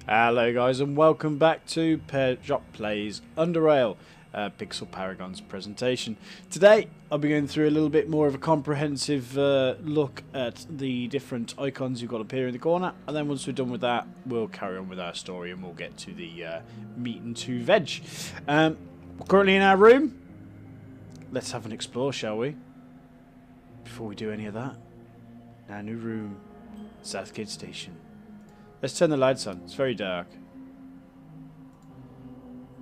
Hello guys and welcome back to Peardrop Plays UnderRail, Pixel Paragon's presentation. Today I'll be going through a little bit more of a comprehensive look at the different icons you've got up here in the corner, and then once we're done with that we'll carry on with our story and we'll get to the meat and to veg. We're currently in our room. Let's have an explore, shall we? Before we do any of that, our new room, Southgate Station. Let's turn the lights on. It's very dark.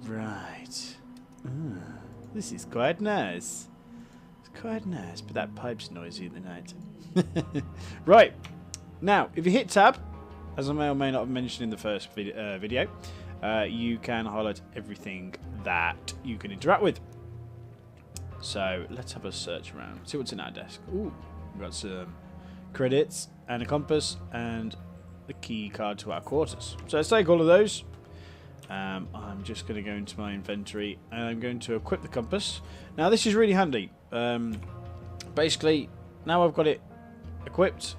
Right. This is quite nice. It's quite nice, but that pipe's noisy in the night. Right. Now, if you hit tab, as I may or may not have mentioned in the first video, you can highlight everything that you can interact with. So, let's have a search around. See what's in our desk. Ooh, we've got some credits and a compass and the key card to our quarters. So let's take all of those. I'm just going to go into my inventory and I'm going to equip the compass. Now this is really handy. Basically, now I've got it equipped,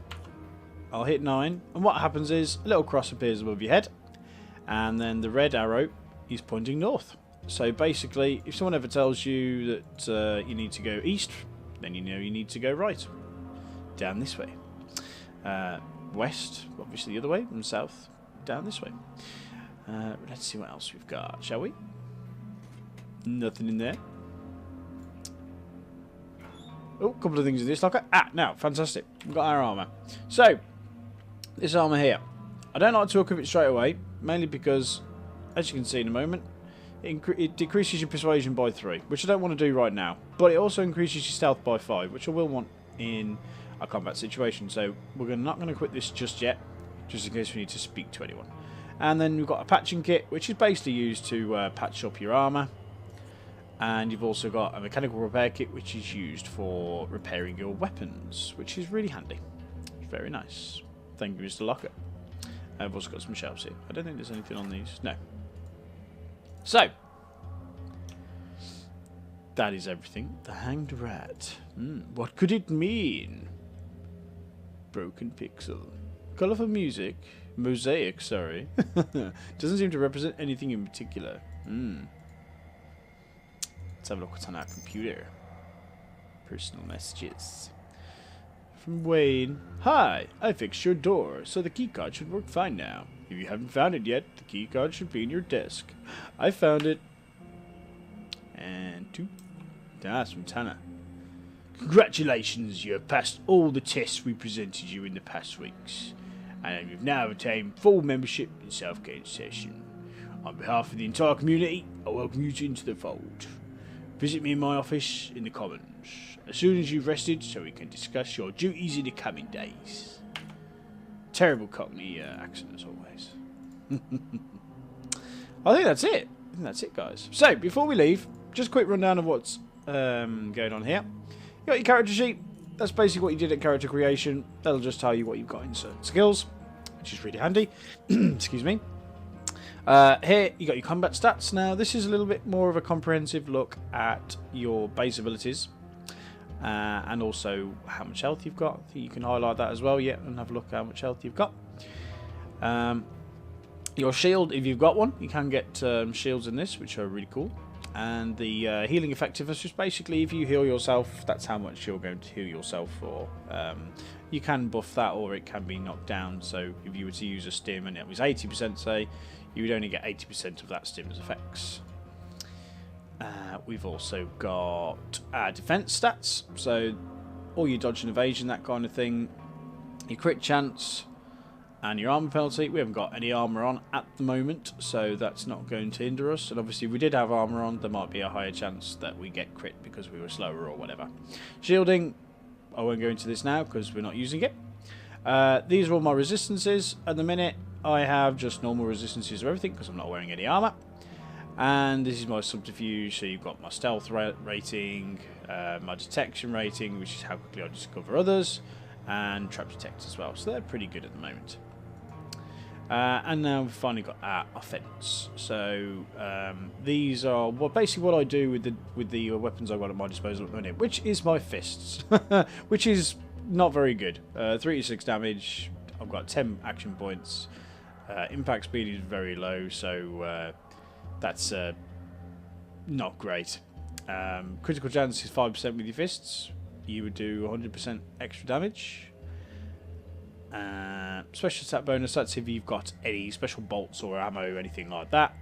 I'll hit 9 and what happens is a little cross appears above your head and then the red arrow is pointing north. So basically, if someone ever tells you that you need to go east, then you know you need to go right. Down this way. West, obviously the other way, and south, down this way. Let's see what else we've got, shall we? Nothing in there. Oh, a couple of things in this locker. Now, fantastic. We've got our armour. So, this armour here. I don't like to equip it straight away, mainly because, as you can see in a moment, it decreases your persuasion by 3, which I don't want to do right now. But it also increases your stealth by 5, which I will want in a combat situation, so we're not going to quit this just yet, just in case we need to speak to anyone. And then we've got a patching kit, which is basically used to patch up your armour, and you've also got a mechanical repair kit, which is used for repairing your weapons, which is really handy. Very nice. Thank you, Mr. Locker. I've also got some shelves here. I don't think there's anything on these. No. So that is everything. The hanged rat. What could it mean? Broken pixel. Colourful music. Mosaic, sorry. Doesn't seem to represent anything in particular. Let's have a look what's on our computer. Personal messages. From Wayne. Hi, I fixed your door, so the keycard should work fine now. If you haven't found it yet, the keycard should be in your desk. I found it. And 2. That's from Tanner. Congratulations, you have passed all the tests we presented you in the past weeks, and you've now obtained full membership in Southgate Station. On behalf of the entire community, I welcome you into the fold. Visit me in my office in the Commons as soon as you've rested so we can discuss your duties in the coming days. Terrible Cockney accent as always. I think that's it. Guys. So, before we leave, just a quick rundown of what's going on here. You got your character sheet. That's basically what you did at character creation. That'll just tell you what you've got in certain skills, which is really handy. Excuse me. Here you got your combat stats. Now this is a little bit more of a comprehensive look at your base abilities and also how much health you've got. I think you can highlight that as well, and have a look at how much health you've got. Your shield, if you've got one, you can get shields in this, which are really cool. And the healing effectiveness is basically if you heal yourself, that's how much you're going to heal yourself for. You can buff that or it can be knocked down. So if you were to use a stim and it was 80%, say, you would only get 80% of that stim's effects. We've also got our defense stats. So all your dodge and evasion, that kind of thing. Your crit chance. And your armor penalty, we haven't got any armor on at the moment, so that's not going to hinder us. And obviously, if we did have armor on, there might be a higher chance that we get crit because we were slower or whatever. Shielding, I won't go into this now because we're not using it. These are all my resistances. At the minute, I have just normal resistances to everything because I'm not wearing any armor. And this is my subterfuge, so you've got my stealth rating, my detection rating, which is how quickly I discover others, and trap detect as well. So they're pretty good at the moment. And now we've finally got our offense. So these are basically what I do with the weapons I've got at my disposal at the minute, which is my fists, which is not very good. 3 to 6 damage. I've got 10 action points. Impact speed is very low, so that's not great. Critical chance is 5% with your fists. You would do 100% extra damage. Special attack bonus, that's if you've got any special bolts or ammo, anything like that.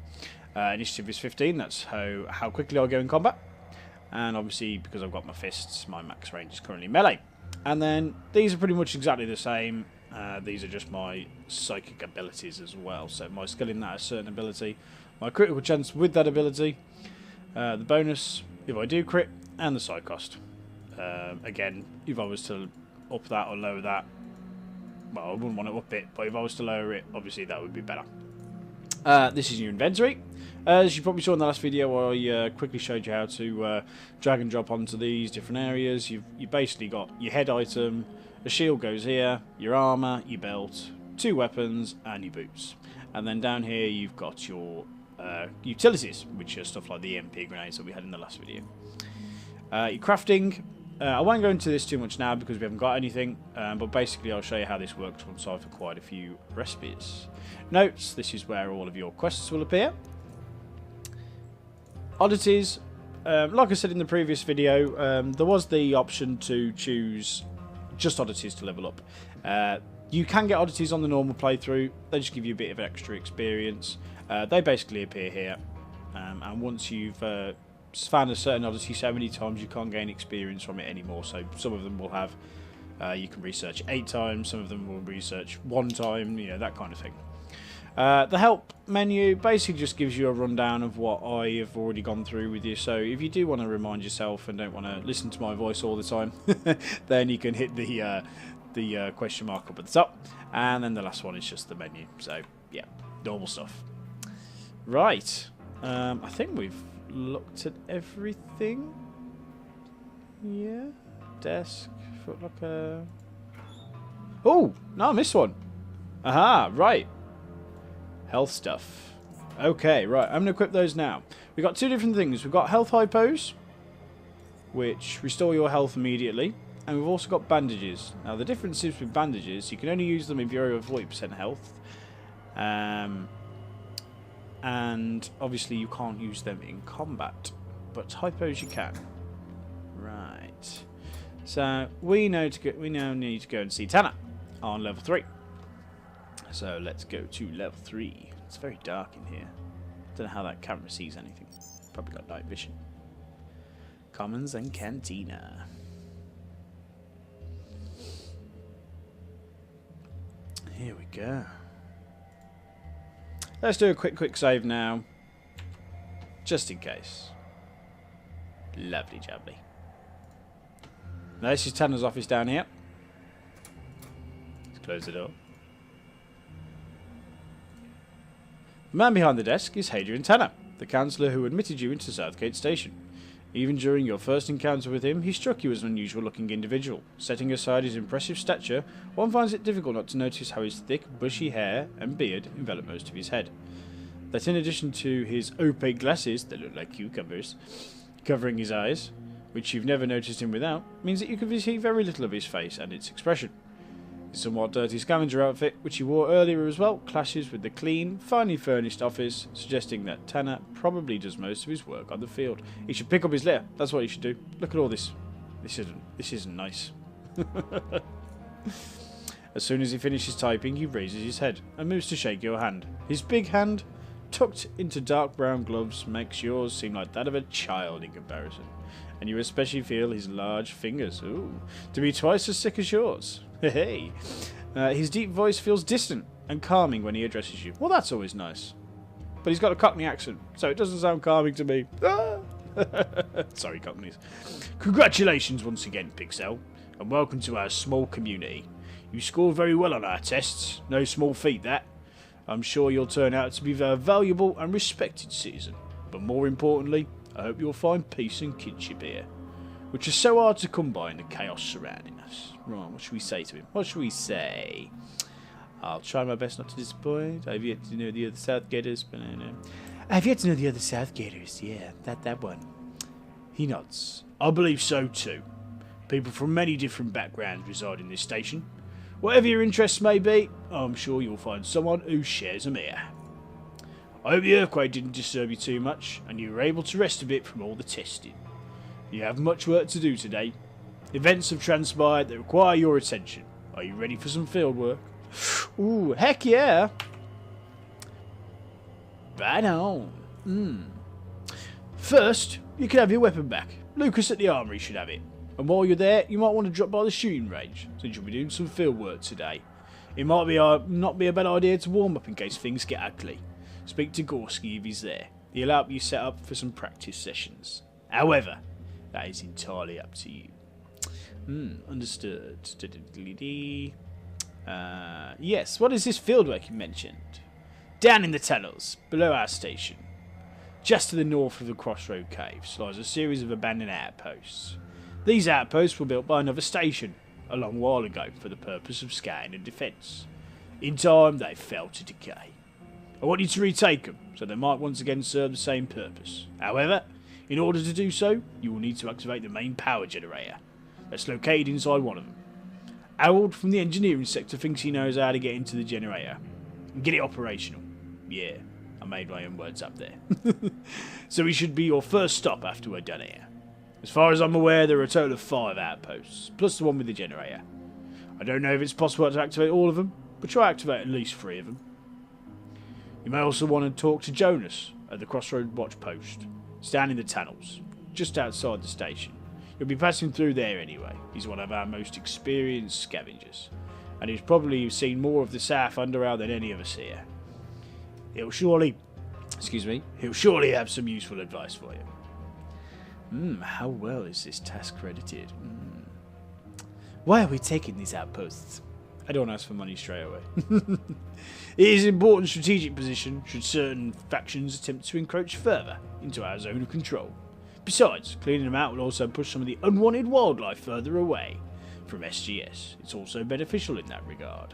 Initiative is 15, that's how quickly I go in combat. And obviously, because I've got my fists, my max range is currently melee. And then, these are pretty much exactly the same. These are just my psychic abilities as well. So my skill in that is a certain ability. My critical chance with that ability. The bonus, if I do crit, and the side cost. Again, if I was to up that or lower that, well, I wouldn't want to up it, but if I was to lower it, obviously that would be better. This is your inventory. As you probably saw in the last video, I quickly showed you how to drag and drop onto these different areas. You've basically got your head item, a shield goes here, your armour, your belt, 2 weapons, and your boots. And then down here you've got your utilities, which are stuff like the EMP grenades that we had in the last video. Your crafting. I won't go into this too much now because we haven't got anything, but basically I'll show you how this works once I've acquired a few recipes. Notes, this is where all of your quests will appear. Oddities, like I said in the previous video, there was the option to choose just oddities to level up. You can get oddities on the normal playthrough, they just give you a bit of extra experience. They basically appear here, and once you've found a certain oddity so many times you can't gain experience from it anymore. So some of them will have you can research 8 times, some of them will research 1 time, you know, that kind of thing. The help menu basically just gives you a rundown of what I have already gone through with you. So if you do want to remind yourself and don't want to listen to my voice all the time, then you can hit the question mark up at the top, and then the last one is just the menu. So yeah, normal stuff. Right, I think we've looked at everything. Yeah, desk, footlocker. Oh, no, I missed one. Aha, right. Health stuff. Okay, right, I'm going to equip those now. We've got 2 different things. We've got health hypos, which restore your health immediately. And we've also got bandages. Now, the difference is with bandages, you can only use them if you're over 40% health. And obviously you can't use them in combat, but hypos you can. Right. So we now need to go and see Tanner on level 3. So let's go to level 3. It's very dark in here. Don't know how that camera sees anything. Probably got night vision. Commons and Cantina. Here we go. Let's do a quick save now, just in case. Lovely jubbly. Now this is Tanner's office down here. Let's close the door. The man behind the desk is Hadrian Tanner, the counsellor who admitted you into Southgate Station. Even during your first encounter with him, he struck you as an unusual-looking individual. Setting aside his impressive stature, one finds it difficult not to notice how his thick, bushy hair and beard envelop most of his head. That in addition to his opaque glasses that look like cucumbers covering his eyes, which you've never noticed him without, means that you can see very little of his face and its expression. His somewhat dirty scavenger outfit, which he wore earlier as well, clashes with the clean, finely furnished office, suggesting that Tanner probably does most of his work on the field. He should pick up his litter. That's what he should do. Look at all this. This isn't nice. As soon as he finishes typing, he raises his head and moves to shake your hand. His big hand, tucked into dark brown gloves, makes yours seem like that of a child in comparison. And you especially feel his large fingers, to be twice as thick as yours. Hey, his deep voice feels distant and calming when he addresses you. Well, that's always nice. But he's got a Cockney accent, so it doesn't sound calming to me. Sorry, Cockneys. Congratulations once again, Pixel, and welcome to our small community. You scored very well on our tests. No small feat, that. I'm sure you'll turn out to be a valuable and respected citizen. But more importantly, I hope you'll find peace and kinship here, which is so hard to come by in the chaos surrounding us. Right, what should we say to him? What should we say? I'll try my best not to disappoint. I've yet to know the other Southgaters, but I know. I've yet to know the other Southgaters, yeah, that one. He nods. I believe so too. People from many different backgrounds reside in this station. Whatever your interests may be, I'm sure you'll find someone who shares them here. I hope the earthquake didn't disturb you too much, and you were able to rest a bit from all the testing. You have much work to do today. Events have transpired that require your attention. Are you ready for some field work? Ooh, heck yeah! Right on. First, you can have your weapon back. Lucas at the armory should have it. And while you're there, you might want to drop by the shooting range, since you'll be doing some field work today. It might be not be a bad idea to warm up in case things get ugly. Speak to Gorski if he's there. He'll help you set up for some practice sessions. However, that is entirely up to you. Understood. Yes, what is this field work you mentioned? Down in the tunnels, below our station. Just to the north of the Crossroad Caves lies a series of abandoned outposts. These outposts were built by another station a long while ago for the purpose of scouting and defence. In time, they fell to decay. I want you to retake them, so they might once again serve the same purpose. However, in order to do so, you will need to activate the main power generator that's located inside one of them. Harold from the engineering sector thinks he knows how to get into the generator and get it operational. Yeah, I made my own words up there. So he should be your first stop after we're done here. As far as I'm aware, there are a total of 5 outposts, plus the one with the generator. I don't know if it's possible to activate all of them, but try to activate at least 3 of them. You may also want to talk to Jonas at the Crossroad Watch Post. It's down in the tunnels, just outside the station. You'll be passing through there anyway. He's one of our most experienced scavengers, and he's probably seen more of the South UnderRail than any of us here. He'll surely have some useful advice for you. How well is this task credited? Why are we taking these outposts? I don't ask for money straight away. It is an important strategic position should certain factions attempt to encroach further into our zone of control. Besides, cleaning them out will also push some of the unwanted wildlife further away from SGS. It's also beneficial in that regard.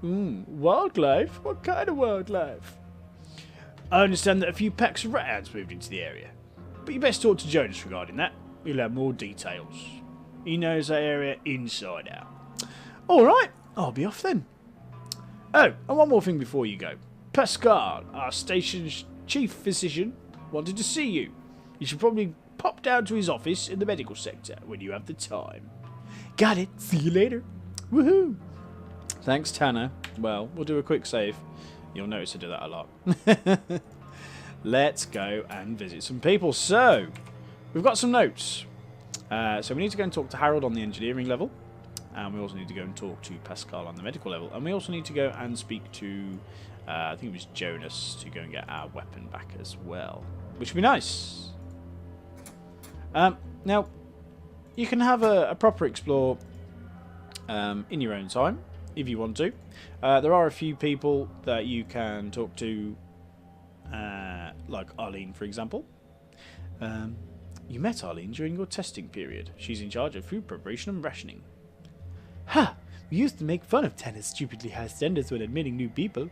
Wildlife? What kind of wildlife? I understand that a few packs of rat-hounds moved into the area, but you best talk to Jonas regarding that. He'll have more details. He knows that area inside out. Alright, I'll be off then. Oh, and one more thing before you go. Pascal, our station's chief physician, wanted to see you. You should probably pop down to his office in the medical sector when you have the time. Got it. See you later. Woohoo. Thanks, Tanner. Well, we'll do a quick save. You'll notice I do that a lot. Let's go and visit some people. So, we've got some notes. So we need to go and talk to Harold on the engineering level. And we also need to go and talk to Pascal on the medical level. And we also need to go and speak to, I think it was Jonas, to go and get our weapon back as well. Which would be nice. Now, you can have a proper explore in your own time, if you want to. There are a few people that you can talk to, like Arlene, for example. You met Arlene during your testing period. She's in charge of food preparation and rationing. Ha! We used to make fun of Tanner's stupidly high standards when admitting new people.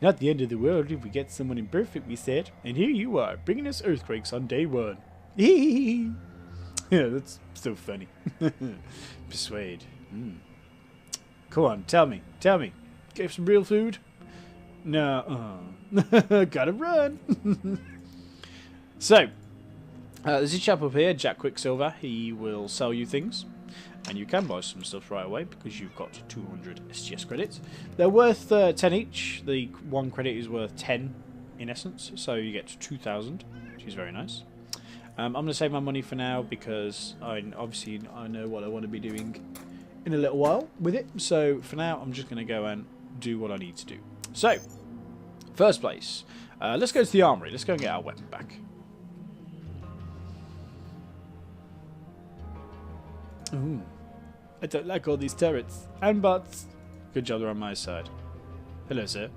Not the end of the world if we get someone imperfect, we said. And here you are, bringing us earthquakes on day 1. Yeah, that's so funny. Persuade. Come on, tell me. Get some real food? No. Gotta run. So, there's a chap up here, Jack Quicksilver. He will sell you things. And you can buy some stuff right away because you've got 200 SGS credits. They're worth 10 each. The 1 credit is worth 10 in essence. So you get 2,000, which is very nice. I'm going to save my money for now because I know what I want to be doing in a little while with it. So for now, I'm just going to go and do what I need to do. So, first place. Let's go to the armory. Let's go and get our weapon back. Ooh. I don't like all these turrets and bots. Good job they're on my side. Hello, sir.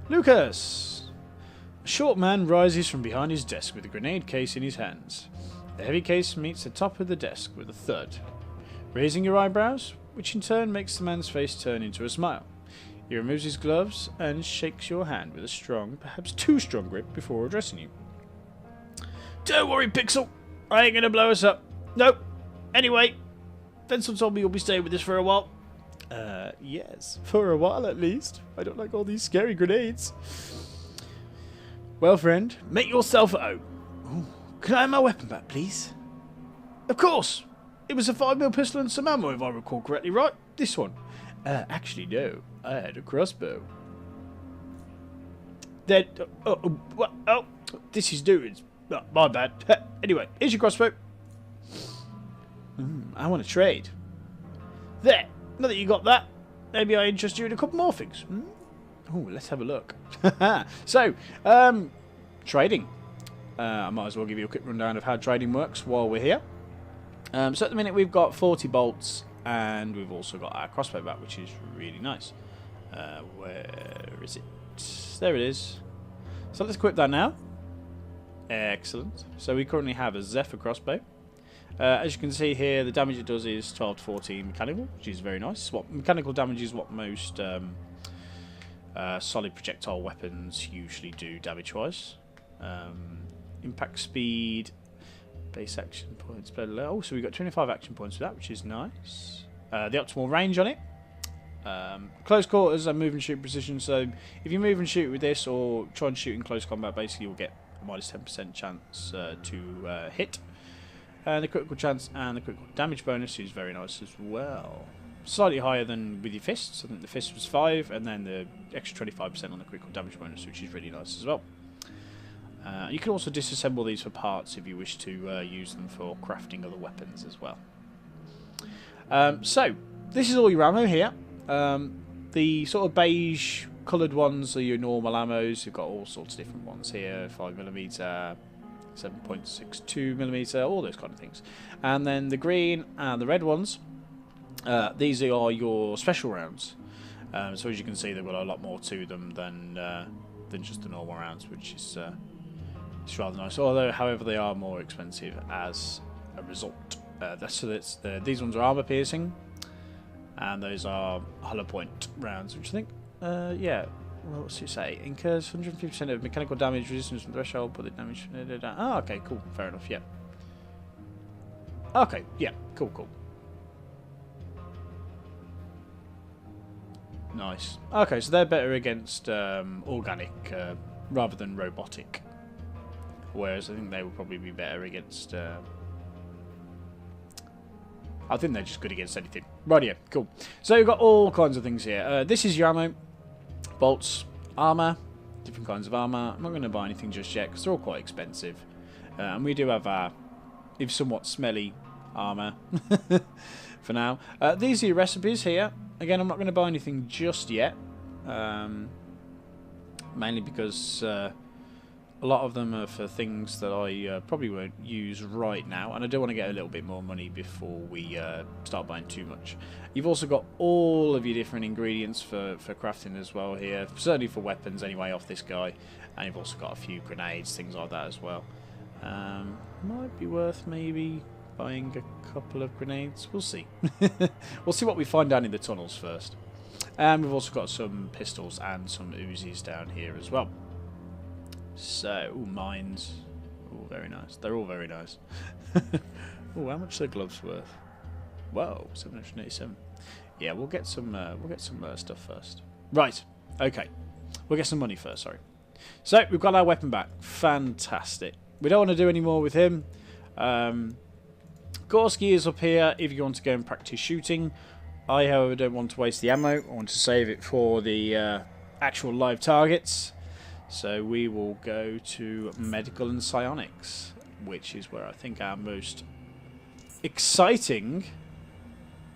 Lucas! A short man rises from behind his desk with a grenade case in his hands. The heavy case meets the top of the desk with a thud, raising your eyebrows, which in turn makes the man's face turn into a smile. He removes his gloves and shakes your hand with a strong, perhaps too strong grip before addressing you. Don't worry, Pixel. I ain't gonna blow us up. Nope. Anyway, Vincent told me you'll be staying with us for a while. Yes, for a while at least. I don't like all these scary grenades. Well, friend, make yourself at home. Ooh, can I have my weapon back, please? Of course. It was a 5mm pistol and some ammo, if I recall correctly, right? This one. Actually, no. I had a crossbow. Then, this is dudes. Oh, my bad. Anyway, here's your crossbow. I want to trade. There. Now that you got that, maybe I interest you in a couple more things. Oh, let's have a look. So, trading. I might as well give you a quick rundown of how trading works while we're here. So at the minute we've got 40 bolts and we've also got our crossbow back, which is really nice. Where is it? There it is. So let's equip that now. Excellent. So we currently have a Zephyr crossbow. As you can see here, the damage it does is 12 to 14 mechanical, which is very nice. Mechanical damage is what most solid projectile weapons usually do damage-wise. Impact speed, base action points, blah, blah, blah. Oh, so we've got 25 action points for that, which is nice. The optimal range on it. Close quarters and move and shoot precision. So if you move and shoot with this or try and shoot in close combat, basically you'll get a minus 10% chance to hit. And the critical chance and the critical damage bonus is very nice as well. Slightly higher than with your fists. I think the fist was 5, and then the extra 25% on the critical damage bonus, which is really nice as well. You can also disassemble these for parts if you wish to use them for crafting other weapons as well. So, this is all your ammo here. The sort of beige coloured ones are your normal ammos. You've got all sorts of different ones here. 5mm, 7.62mm, all those kind of things. And then the green and the red ones, these are your special rounds. So as you can see, they've got a lot more to them than just the normal rounds, which is it's rather nice. Although, however, they are more expensive as a result. These ones are armor piercing, and those are hollow point rounds, which I think, yeah. Well, what's it say? Incurs 150% of mechanical damage resistance from threshold, but the damage. Ah, okay, cool, fair enough. Yeah. Okay, yeah, cool. Nice. Okay, so they're better against organic rather than robotic. Whereas I think they would probably be better against... I think they're just good against anything. Right, yeah, cool. So you've got all kinds of things here. This is your ammo. Bolts. Armour. Different kinds of armour. I'm not going to buy anything just yet because they're all quite expensive. And we do have our, if somewhat smelly, armour for now. These are your recipes here. Again, I'm not going to buy anything just yet. Mainly because... a lot of them are for things that I probably won't use right now, and I do want to get a little bit more money before we start buying too much. You've also got all of your different ingredients for crafting as well here, certainly for weapons anyway off this guy, and you've also got a few grenades, things like that as well. Might be worth maybe buying a couple of grenades, we'll see. We'll see what we find down in the tunnels first. And we've also got some pistols and some Uzis down here as well. So, ooh, mines. Oh, very nice. They're all very nice. Oh, how much are the gloves worth? Whoa, 787. Yeah, we'll get some stuff first. Right. Okay. We'll get some money first. Sorry. So we've got our weapon back. Fantastic. We don't want to do any more with him. Gorski is up here if you want to go and practice shooting. I, however, don't want to waste the ammo. I want to save it for the actual live targets. So we will go to medical and psionics, which is where I think our most exciting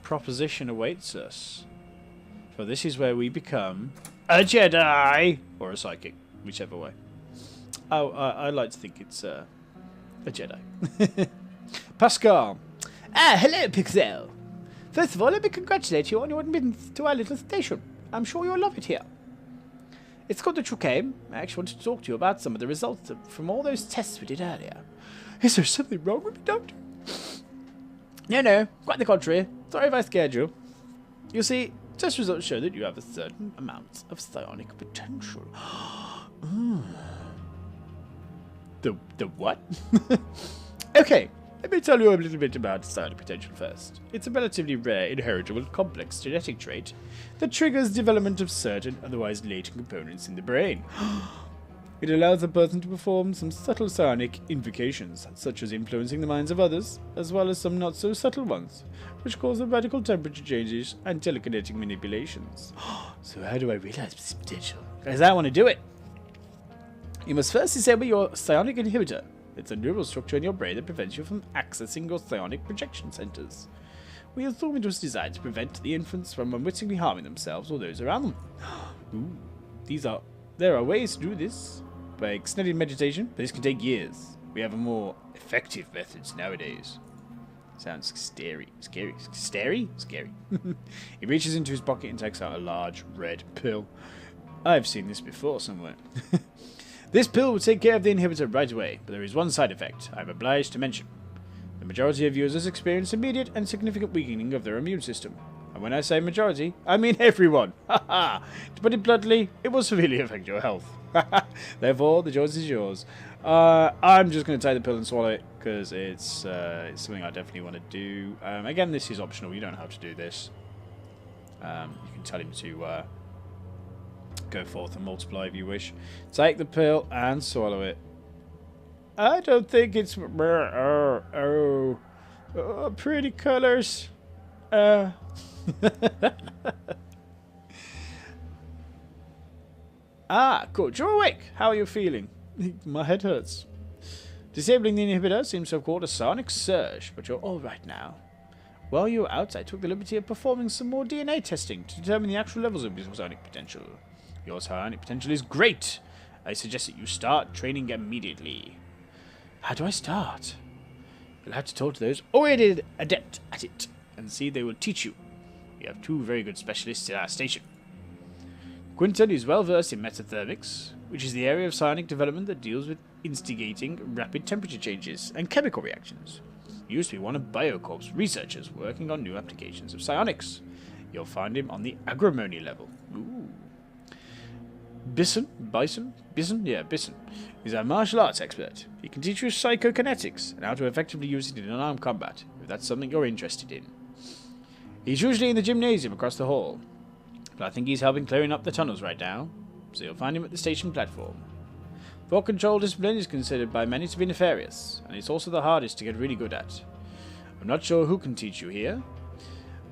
proposition awaits us. For this is where we become a Jedi or a psychic, whichever way. Oh, I like to think it's a Jedi. Pascal. Ah, hello, Pixel. First of all, let me congratulate you on your admittance to our little station. I'm sure you'll love it here. It's good that you came. I actually wanted to talk to you about some of the results from all those tests we did earlier. Is there something wrong with me, Doctor? No, quite the contrary. Sorry if I scared you. You see, test results show that you have a certain amount of psionic potential. The what? Okay, Let me tell you a little bit about psionic potential first. It's a relatively rare, inheritable, complex genetic trait that triggers development of certain otherwise latent components in the brain. It allows a person to perform some subtle psionic invocations, such as influencing the minds of others, as well as some not so subtle ones, which cause radical temperature changes and telekinetic manipulations. So how do I realize this potential? Because I want to do it. You must first disable your psionic inhibitor. It's a neural structure in your brain that prevents you from accessing your psionic projection centers. We assume it was designed to prevent the infants from unwittingly harming themselves or those around them. Ooh, there are ways to do this by extended meditation, but this can take years. We have more effective methods nowadays. Sounds scary. Scary? He reaches into his pocket and takes out a large red pill. I've seen this before somewhere. This pill will take care of the inhibitor right away, but there is one side effect I'm obliged to mention. The majority of users experience immediate and significant weakening of their immune system. And when I say majority, I mean everyone. To put it bluntly, it will severely affect your health. Therefore, the choice is yours. I'm just going to take the pill and swallow it, because it's something I definitely want to do. Again, this is optional. You don't have to do this. You can tell him to go forth and multiply if you wish. Take the pill and swallow it. I don't think it's... pretty colors. Good. You're awake. How are you feeling? My head hurts. Disabling the inhibitor seems to have caused a sonic surge, but you're all right now. While you were out, I took the liberty of performing some more DNA testing to determine the actual levels of your psionic potential. Your psionic potential is great. I suggest that you start training immediately. How do I start? You'll have to talk to those already adept at it and see if they will teach you. We have two very good specialists at our station. Quinton is well versed in metathermics, which is the area of psionic development that deals with instigating rapid temperature changes and chemical reactions. He used to be one of Biocorp's researchers working on new applications of psionics. You'll find him on the agrimony level. Ooh. Bison is a martial arts expert. He can teach you psychokinetics and how to effectively use it in unarmed combat, if that's something you're interested in. He's usually in the gymnasium across the hall, but I think he's helping clearing up the tunnels right now, so you'll find him at the station platform. Thought control discipline is considered by many to be nefarious, and it's also the hardest to get really good at. I'm not sure who can teach you here.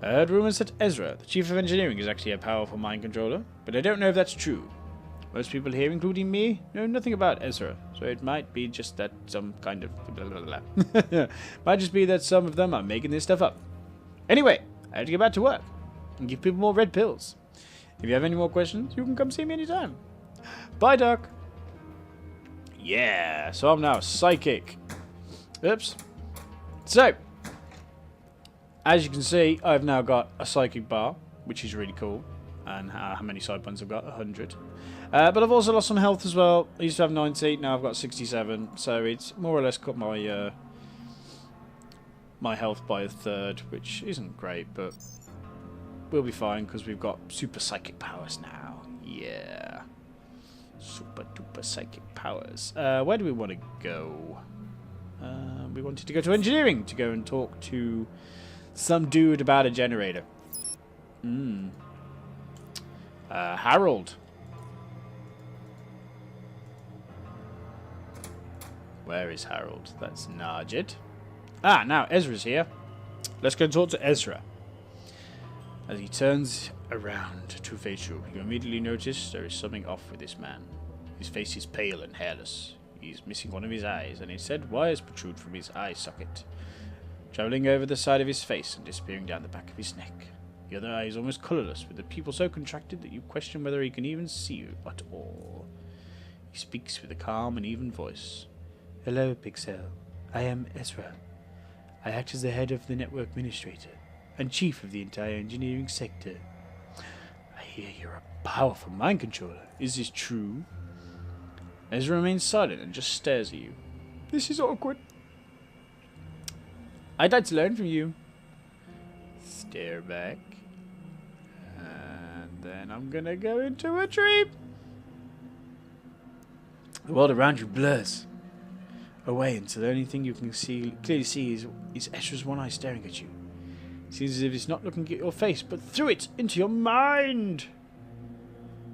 I heard rumors that Ezra, the chief of engineering, is actually a powerful mind controller, but I don't know if that's true. Most people here, including me, know nothing about Ezra, so it might be just that some kind of blah blah blah. Might just be that some of them are making this stuff up. Anyway, I have to get back to work and give people more red pills. If you have any more questions, you can come see me anytime. Bye, Doc. Yeah, so I'm now psychic. Oops. So, as you can see, I've now got a psychic bar, which is really cool. And how many side buttons I've got? 100. But I've also lost some health as well. I used to have 90, now I've got 67. So it's more or less cut my my health by a third, which isn't great, but we'll be fine because we've got super psychic powers now. Yeah. Super duper psychic powers. Where do we want to go? We wanted to go to engineering to go and talk to some dude about a generator. Harold. Where is Harold? That's Najid. Now Ezra's here. Let's go and talk to Ezra. As he turns around to face you, you immediately notice there is something off with this man. His face is pale and hairless. He's missing one of his eyes, and instead wires protrude from his eye socket, travelling over the side of his face and disappearing down the back of his neck. The other eye is almost colourless, with the pupil so contracted that you question whether he can even see you at all. He speaks with a calm and even voice. Hello, Pixel. I am Ezra. I act as the head of the network administrator and chief of the entire engineering sector. I hear you're a powerful mind controller. Is this true? Ezra remains silent and just stares at you. This is awkward. I'd like to learn from you. Stare back. And then I'm gonna go into a dream. The world around you blurs. away until the only thing you can clearly see is Ezra's one eye staring at you. It seems as if it's not looking at your face, but through it, into your mind.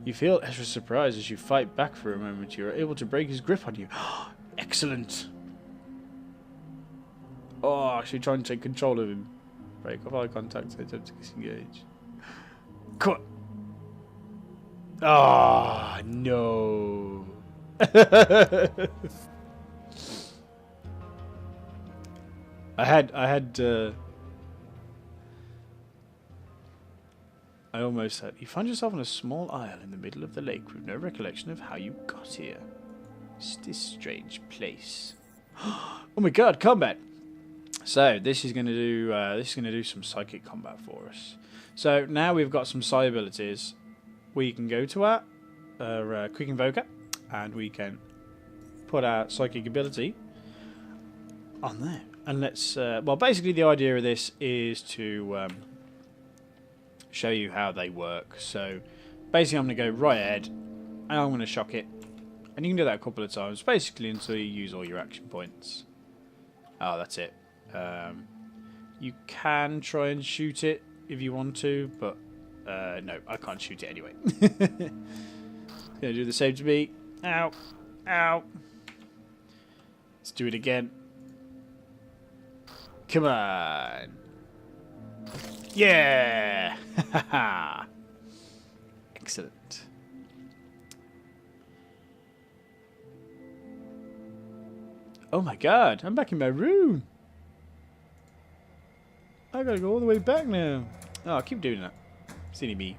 You feel Ezra's surprise as you fight back for a moment. You are able to break his grip on you. Excellent. Oh, actually try and take control of him. Break off eye contact, so attempt to disengage. Come on. Ah, oh, no. I almost had. You find yourself on a small isle in the middle of the lake with no recollection of how you got here. It's this strange place. Oh my god, combat! So this is going to do some psychic combat for us. So now we've got some psi abilities. We can go to our quick invoker, and we can put our psychic ability on there. And let's well, basically the idea of this is to show you how they work. So basically I'm going to go right ahead and I'm going to shock it, and you can do that a couple of times, basically until you use all your action points. Oh, that's it. You can try and shoot it if you want to, but no, I can't shoot it anyway. Gonna do the same to me. Ow, ow. Let's do it again. Come on. Yeah! Excellent. Oh my god, I'm back in my room. I gotta go all the way back now. Oh, I'll keep doing that. Silly me.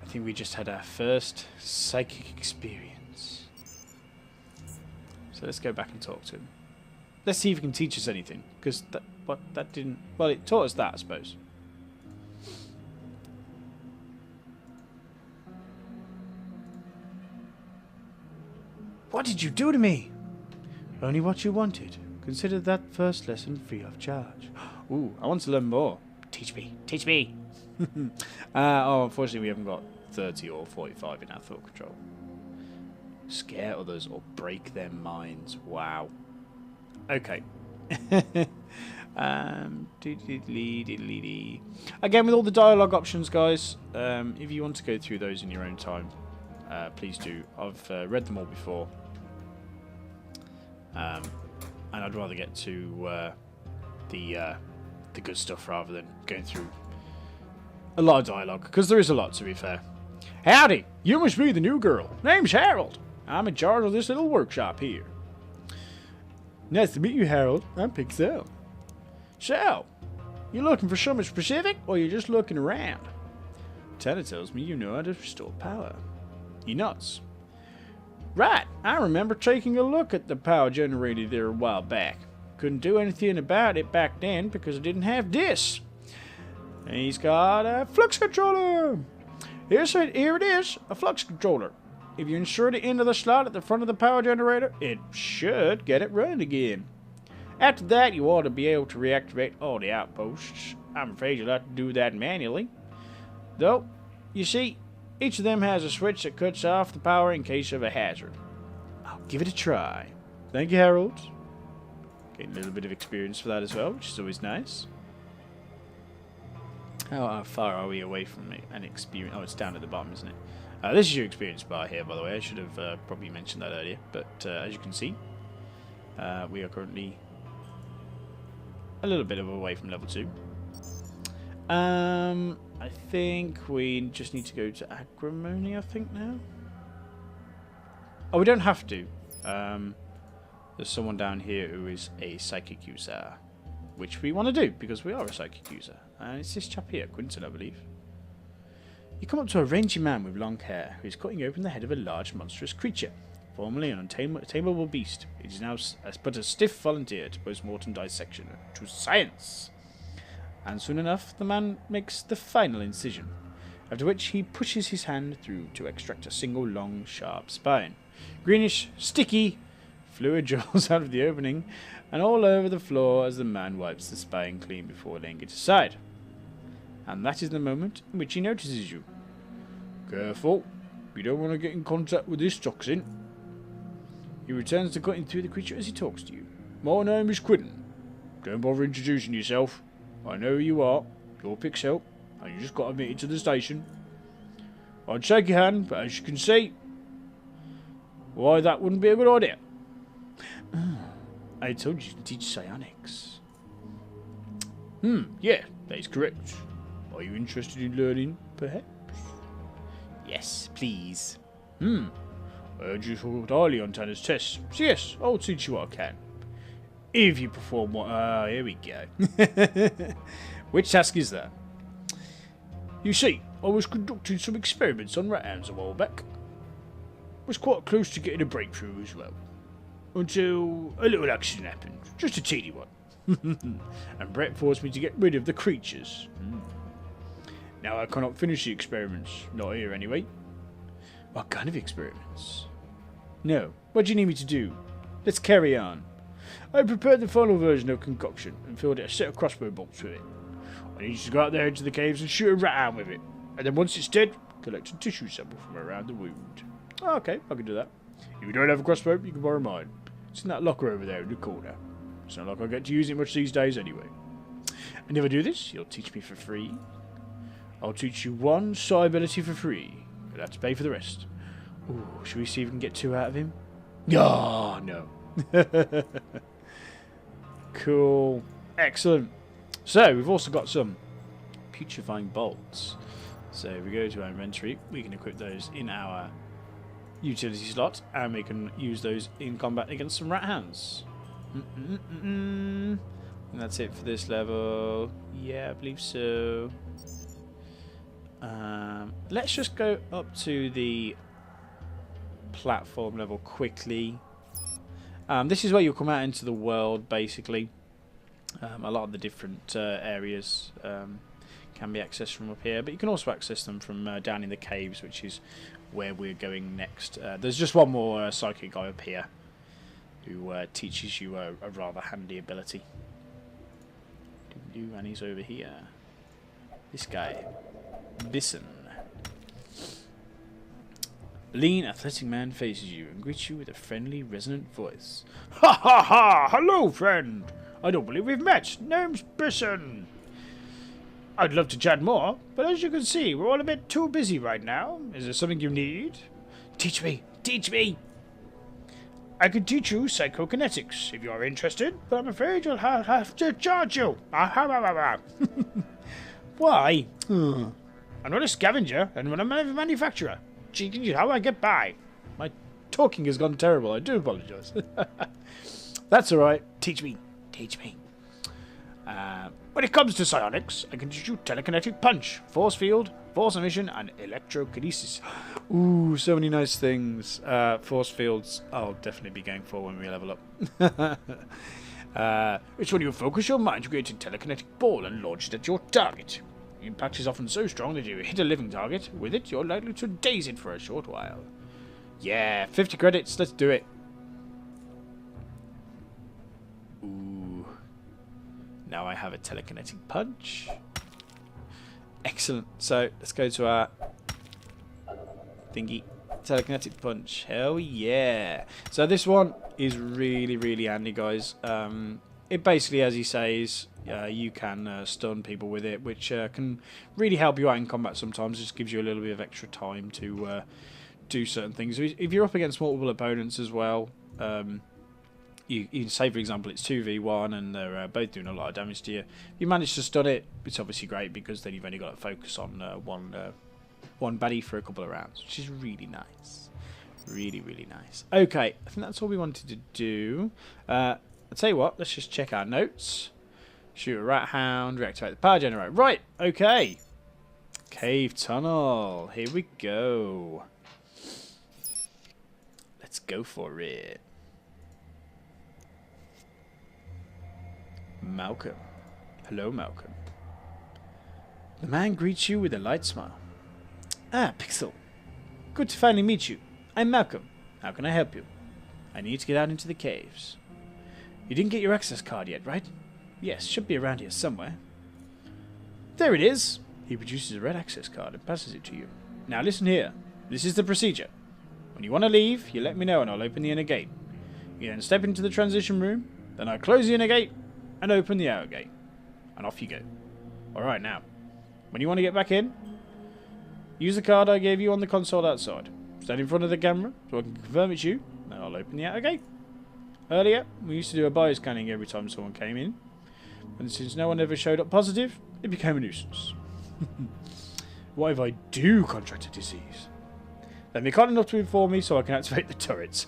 I think we just had our first psychic experience. So let's go back and talk to him. Let's see if he can teach us anything. Because that didn't... Well, it taught us that, I suppose. What did you do to me? Only what you wanted. Consider that first lesson free of charge. Ooh, I want to learn more. Teach me. Teach me. Oh, unfortunately we haven't got 30 or 45 in our thought control. Scare others or break their minds. Wow. Okay. Again, with all the dialogue options, guys, if you want to go through those in your own time, please do. I've read them all before. And I'd rather get to the good stuff rather than going through a lot of dialogue, because there is a lot, to be fair. Howdy, you must be the new girl. Name's Harold. I'm in charge of this little workshop here. Nice to meet you, Harold. I'm Pixel. So, you looking for something specific, or you just looking around? Tana tells me you know how to restore power. He nods. Right, I remember taking a look at the power generator there a while back. Couldn't do anything about it back then because I didn't have this. And he's got a flux controller. Here it is, a flux controller. If you insert it into the slot at the front of the power generator, it should get it running again. After that, you ought to be able to reactivate all the outposts. I'm afraid you'll have to do that manually. Though, you see, each of them has a switch that cuts off the power in case of a hazard. I'll give it a try. Thank you, Harold. Getting a little bit of experience for that as well, which is always nice. How far are we away from an experience? Oh, it's down at the bottom, isn't it? This is your experience bar here, by the way. I should have probably mentioned that earlier. But as you can see, we are currently a little bit away from level 2. I think we just need to go to Agrimony, I think, now. Oh, we don't have to. There's someone down here who is a psychic user, which we want to do, because we are a psychic user. And it's this chap here, Quinton, I believe. You come up to a rangy man with long hair, who is cutting open the head of a large, monstrous creature, formerly an untamable beast. It is now but a stiff volunteer to post-mortem dissection, to science. And soon enough, the man makes the final incision, after which he pushes his hand through to extract a single long, sharp spine. Greenish, sticky fluid draws out of the opening, and all over the floor as the man wipes the spine clean before laying it aside. And that is the moment in which he notices you. Careful, you don't want to get in contact with this toxin. He returns to cutting through the creature as he talks to you. My name is Quentin. Don't bother introducing yourself. I know who you are. You're Pixel, and you just got admitted to the station. I'd shake your hand, but as you can see, why that wouldn't be a good idea. I told you to teach psionics. Yeah, that is correct. Are you interested in learning, perhaps? Yes, please. I heard you scored highly on Tanner's tests, so yes, I'll teach you what I can. If you perform what... here we go. Which task is that? You see, I was conducting some experiments on rat hounds a while back. Was quite close to getting a breakthrough as well. Until a little accident happened. Just a teeny one. And Brett forced me to get rid of the creatures. Now I cannot finish the experiments. Not here anyway. What kind of experiments? No. What do you need me to do? Let's carry on. I prepared the final version of concoction and filled a set of crossbow bolts with it. I need you to go out there into the caves and shoot a rat hound with it. And then once it's dead, collect a tissue sample from around the wound. Oh, okay, I can do that. If you don't have a crossbow, you can borrow mine. It's in that locker over there in the corner. It's not like I get to use it much these days anyway. And if I do this, you'll teach me for free. I'll teach you one psi ability for free. You'll have to pay for the rest. Ooh, should we see if we can get 2 out of him? Oh, no. Cool. Excellent. So, we've also got some putrefying bolts. So, if we go to our inventory, we can equip those in our utility slot, and we can use those in combat against some rat hounds. And that's it for this level. Yeah, I believe so. Let's just go up to the platform level quickly. This is where you'll come out into the world, basically. A lot of the different areas can be accessed from up here, but you can also access them from down in the caves, which is where we're going next. There's just one more psychic guy up here who teaches you a rather handy ability. And he's over here. This guy, Bison. A lean, athletic man faces you and greets you with a friendly, resonant voice. Ha ha ha! Hello, friend! I don't believe we've met. Name's Bison. I'd love to chat more, but as you can see, we're all a bit too busy right now. Is there something you need? Teach me! Teach me! I could teach you psychokinetics if you're interested, but I'm afraid you'll have to charge you. Why? I'm not a scavenger, and I'm a manufacturer. Gee, how I get by? My talking has gone terrible. I do apologise. That's all right. Teach me. Teach me. When it comes to psionics, I can teach you telekinetic punch, force field, force emission, and electrokinesis. Ooh, so many nice things. Force fields, I'll definitely be going for when we level up. It's when you focus your mind to create a telekinetic ball and launch it at your target. The impact is often so strong that if you hit a living target with it, you're likely to daze it for a short while. Yeah, 50 credits, let's do it. Ooh. Now I have a telekinetic punch. Excellent. So, let's go to our thingy. Telekinetic punch. Hell yeah. So this one is really, really handy, guys. It basically, as he says, you can stun people with it, which can really help you out in combat sometimes. It just gives you a little bit of extra time to do certain things. If you're up against multiple opponents as well, you say, for example, it's 2v1 and they're both doing a lot of damage to you. If you manage to stun it, it's obviously great because then you've only got to focus on one baddie for a couple of rounds, which is really nice. Really, really nice. Okay, I think that's all we wanted to do. I'll tell you what, let's just check our notes. Shoot a rat hound, reactivate the power generator. Right, okay. Cave tunnel. Here we go. Let's go for it. Malcolm. Hello, Malcolm. The man greets you with a light smile. Ah, Pixel. Good to finally meet you. I'm Malcolm. How can I help you? I need to get out into the caves. You didn't get your access card yet, right? Yes, should be around here somewhere. There it is. He produces a red access card and passes it to you. Now listen here. This is the procedure. When you want to leave, you let me know and I'll open the inner gate. You then step into the transition room, then I close the inner gate and open the outer gate. And off you go. Alright, now, when you want to get back in, use the card I gave you on the console outside. Stand in front of the camera so I can confirm it's you. Now I'll open the outer gate. Earlier, we used to do a bioscanning every time someone came in. And since no one ever showed up positive, it became a nuisance. What if I do contract a disease? Then be kind enough to inform me so I can activate the turrets.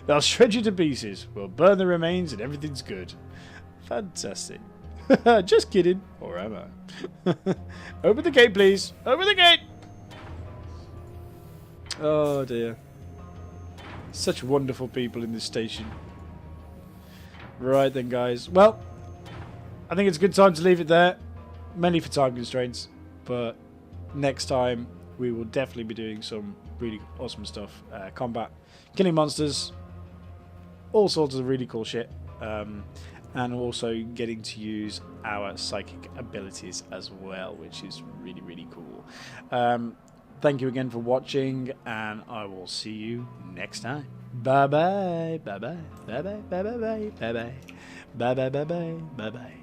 They'll shred you to pieces. We'll burn the remains and everything's good. Fantastic. Just kidding. Or am I? Open the gate, please. Open the gate! Oh, dear. Such wonderful people in this station. Right then, guys. Well, I think it's a good time to leave it there. Mainly for time constraints. But next time, we will definitely be doing some really awesome stuff. Combat, killing monsters, all sorts of really cool shit. And also getting to use our psychic abilities as well, which is really, really cool. Thank you again for watching, and I will see you next time. Bye-bye. Bye-bye. Bye-bye. Bye-bye. Bye-bye. Bye-bye. Bye-bye. Bye-bye. Bye-bye.